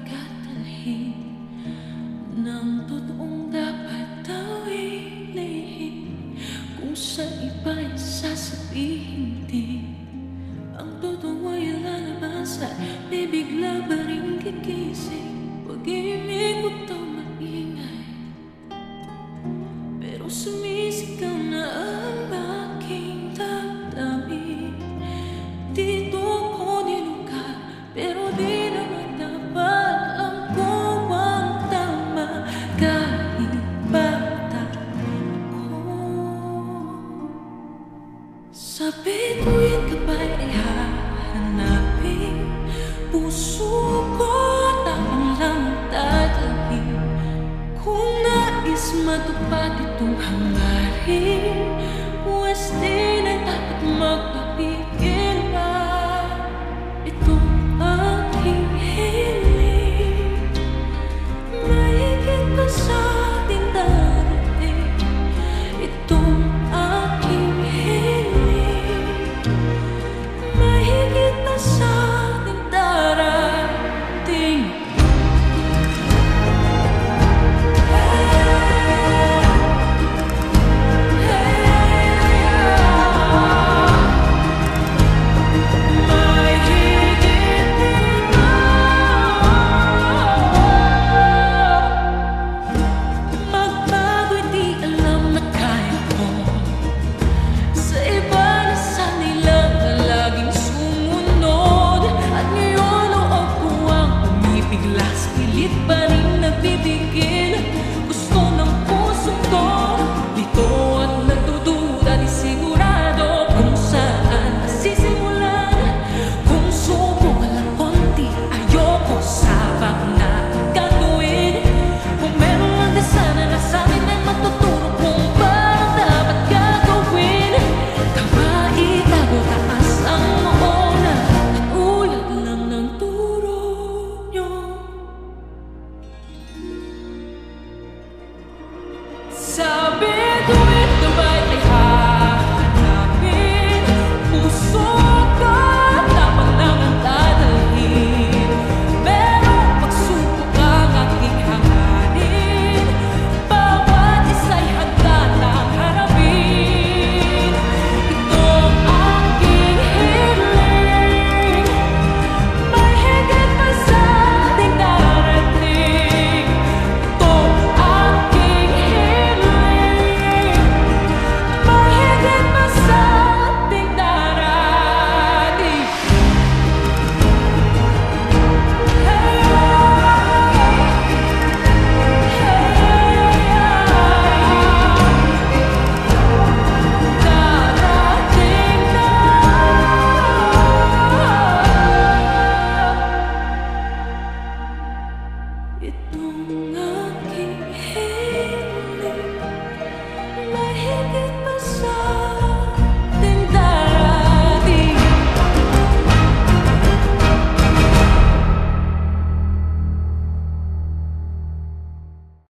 mabigat dalhin ng totoong dapat daw ilihim. Kung sa iba'y sasabihin din, ang totoo ay lalabas at bibigla ba rin gigising. Pag-ibig mo daw maingay, pero sumisigaw na ang aking damdamin. Dito ko niluka, pero di naman dapat ang buwang tama. Kahit bata ko, sa bituin ka ba'y ay hahanapin? Puso ko tapang lang dadalhin. Kung nais matupad itong hangarin, pwes din ay dapat